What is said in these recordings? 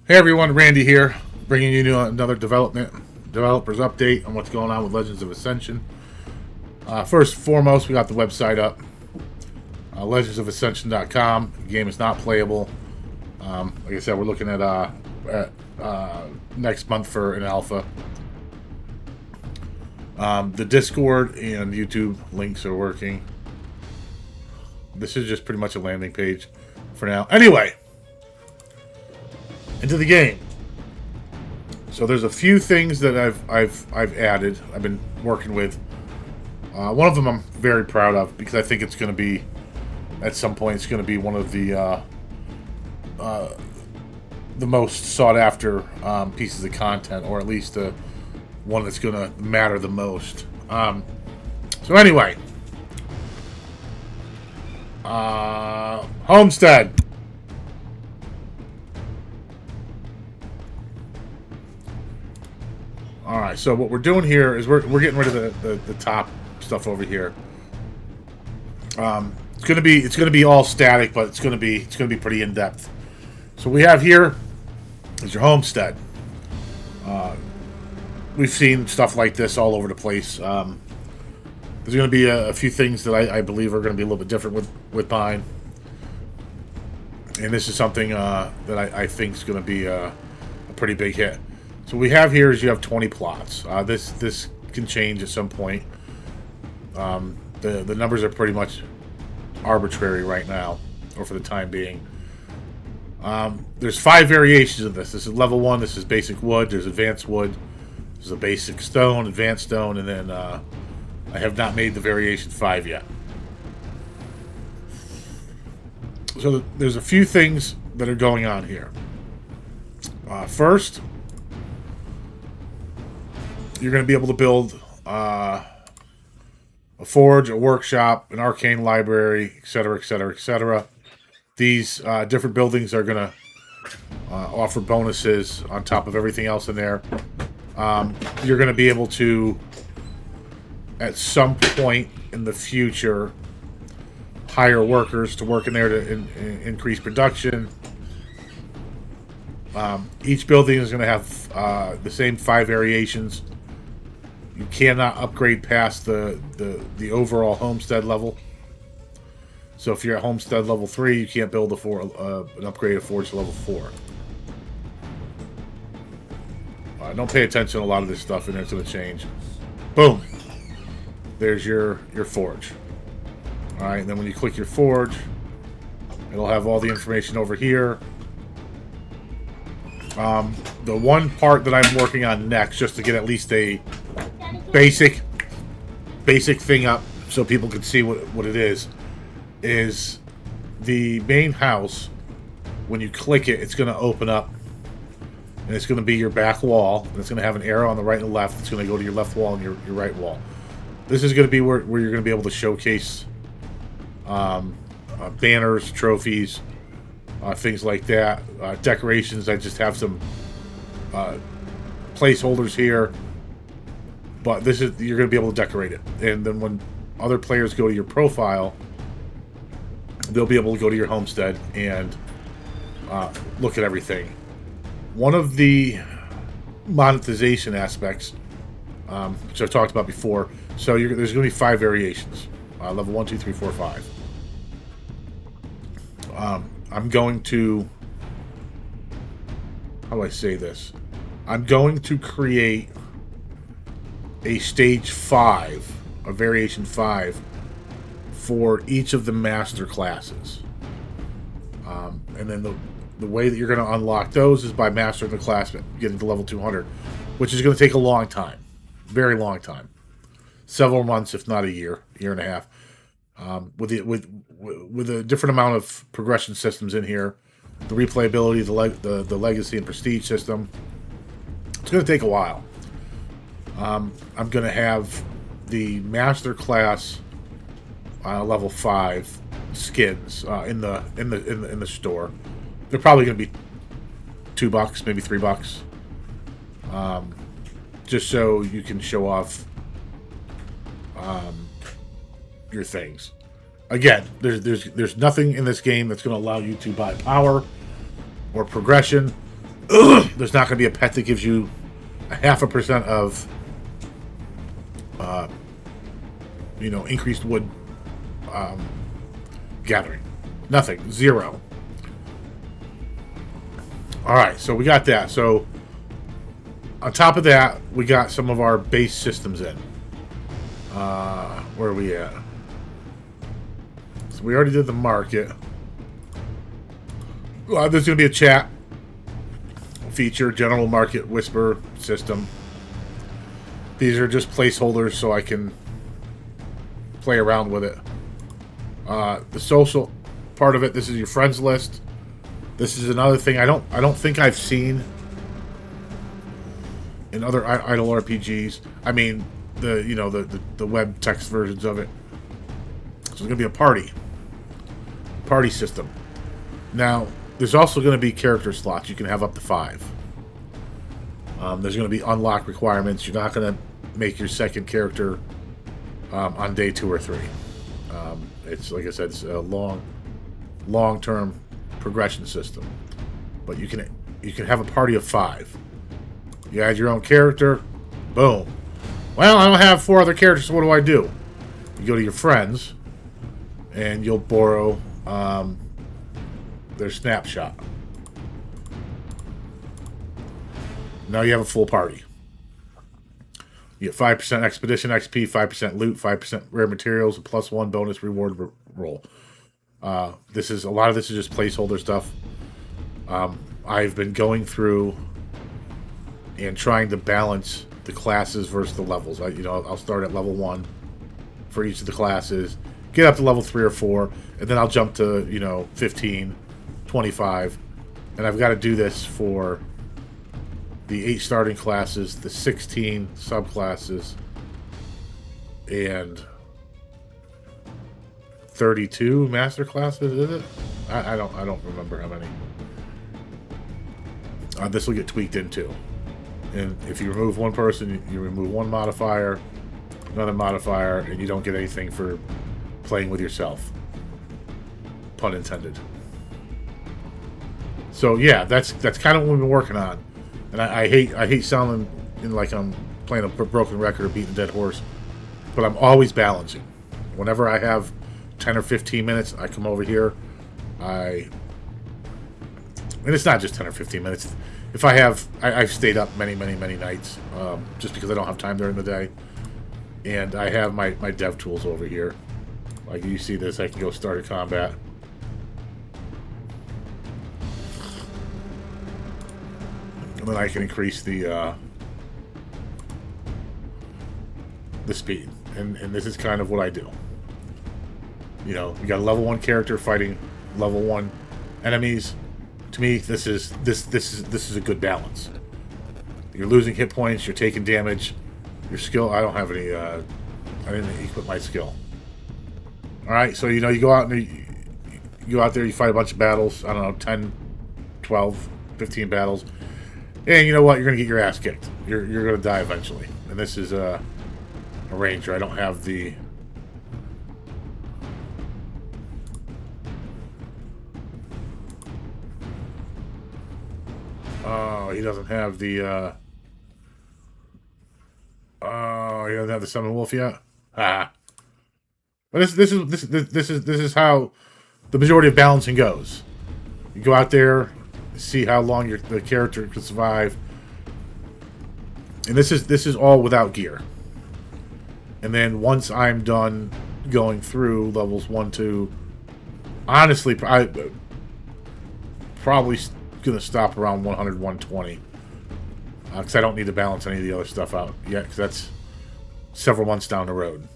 Hey everyone, Randy here, bringing you another developers update on what's going on with Legends of Ascension. First and foremost, we got the website up, legendsofascension.com. The game is not playable. Like I said, we're looking at next month for an alpha. The Discord and YouTube links are working. This is just pretty much a landing page for now. Anyway, into the game. So there's a few things that I've added. I've been working with. One of them I'm very proud of because I think it's going to be, at some point, it's going to be one of the most sought after pieces of content, or at least the one that's going to matter the most. So anyway, Homestead. Alright, so what we're doing here is we're getting rid of the top stuff over here. It's gonna be all static, but it's gonna be pretty in depth. So we have here is your homestead. We've seen stuff like this all over the place. There's gonna be a few things that I believe are gonna be a little bit different with mine, and this is something that I think is gonna be a pretty big hit. So what we have here is you have 20 plots. This can change at some point. The numbers are pretty much arbitrary right now, or for the time being. There's 5 variations of this. This is level 1. This is basic wood. There's advanced wood. There's a basic stone, advanced stone, and then I have not made the variation 5 yet. So there's a few things that are going on here. First, you're going to be able to build a forge, a workshop, an arcane library, etc., etc., etc. These different buildings are going to offer bonuses on top of everything else in there. You're going to be able to, at some point in the future, hire workers to work in there to increase production. Each building is going to have the same 5 variations. You cannot upgrade past the overall homestead level. So if you're at homestead level 3, you can't build an upgraded forge to level 4. Don't pay attention to a lot of this stuff, and it's going to change. Boom. There's your forge. All right, and then when you click your forge, it'll have all the information over here. The one part that I'm working on next, just to get at least a basic thing up so people can see what it is the main house. When you click it, it's going to open up, and it's going to be your back wall, and it's going to have an arrow on the right and left. It's going to go to your left wall and your right wall. This is going to be where you're going to be able to showcase banners, trophies, things like that, decorations. I just have some placeholders here, but you're going to be able to decorate it. And then when other players go to your profile, they'll be able to go to your homestead and look at everything. One of the monetization aspects, which I've talked about before, so there's going to be 5 variations, level 1, 2, 3, 4, 5. I'm going to, how do I say this? I'm going to create a stage 5, a variation 5, for each of the master classes. And then the way that you're going to unlock those is by mastering the class, getting to level 200, which is going to take a long time, very long time, several months, if not a year and a half. With a different amount of progression systems in here, the replayability, the legacy and prestige system, it's going to take a while. I'm going to have the master class level 5 skins in the store. They're probably going to be $2, maybe $3, just so you can show off your things. Again, there's nothing in this game that's going to allow you to buy power or progression. There's not going to be a pet that gives you a 0.5% of, increased wood gathering. Nothing. 0. Alright, so we got that. So, on top of that, we got some of our base systems in. Where are we at? So we already did the market. There's going to be a chat feature, general market whisper system. These are just placeholders so I can play around with it. The social part of it, this is your friends list. This is another thing I don't think I've seen in other idle RPGs. I mean, the web text versions of it. So it's going to be a party system. Now, there's also going to be character slots. You can have up to 5. There's going to be unlock requirements. You're not going to make your second character on day 2 or 3. It's like I said, it's a long-term progression system. But you can have a party of 5. You add your own character. Boom. Well, I don't have 4 other characters, so what do I do? You go to your friends, and you'll borrow their snapshot. Now you have a full party. You get 5% expedition XP, 5% loot, 5% rare materials, a +1 bonus reward roll. A lot of this is just placeholder stuff. I've been going through and trying to balance the classes versus the levels. I'll start at level 1 for each of the classes, get up to level 3 or 4, and then I'll jump to 15, 25, and I've got to do this for the 8 starting classes, the 16 subclasses, and 32 master classes. Is it? I don't remember how many. This will get tweaked into, and if you remove one person, you remove one modifier, another modifier, and you don't get anything for playing with yourself. Pun intended. So yeah, that's kind of what we've been working on. And I hate sounding like I'm playing a broken record or beating a dead horse, but I'm always balancing. Whenever I have 10 or 15 minutes, I come over here. And it's not just 10 or 15 minutes. If I've stayed up many nights just because I don't have time during the day, and I have my dev tools over here. Like you see this, I can go start a combat. And then I can increase the speed. And this is kind of what I do. You got a level 1 character fighting level 1 enemies. To me, this is a good balance. You're losing hit points, you're taking damage. Your skill, I don't have any I didn't equip my skill. Alright, so you go out and you go out there, you fight a bunch of battles, I don't know, 10, 12, 15 battles. And you know what? You're going to get your ass kicked. You're going to die eventually. And this is a ranger. I don't have the... Oh, he doesn't have the... Oh, he doesn't have the summon wolf yet? Ah. But this is how the majority of balancing goes. You go out there, see how long the character can survive, and this is all without gear. And then once I'm done going through levels 1, 2, honestly, I probably gonna stop around 100, 120, because I don't need to balance any of the other stuff out yet, because that's several months down the road.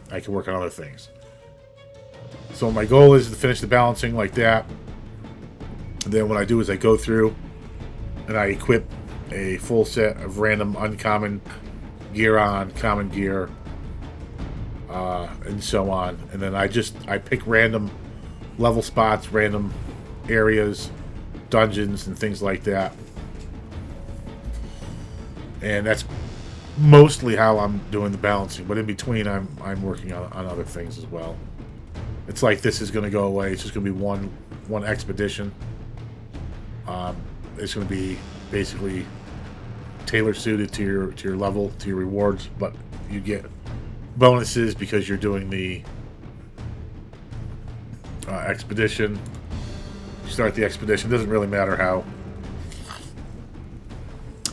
I can work on other things. So my goal is to finish the balancing like that. And then what I do is I go through and I equip a full set of random uncommon gear on, common gear, and so on. And then I pick random level spots, random areas, dungeons, and things like that. And that's mostly how I'm doing the balancing. But in between, I'm working on other things as well. It's like this is going to go away. It's just going to be one expedition. it's going to be basically tailor suited to your level, to your rewards, but you get bonuses because you're doing the expedition. You start the expedition. Doesn't really matter how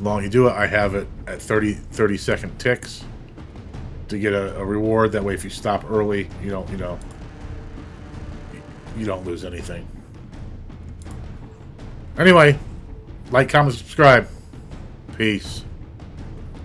long you do it. I have it at 30-second ticks to get a reward. That way, if you stop early, you don't lose anything. Anyway, like, comment, subscribe. Peace.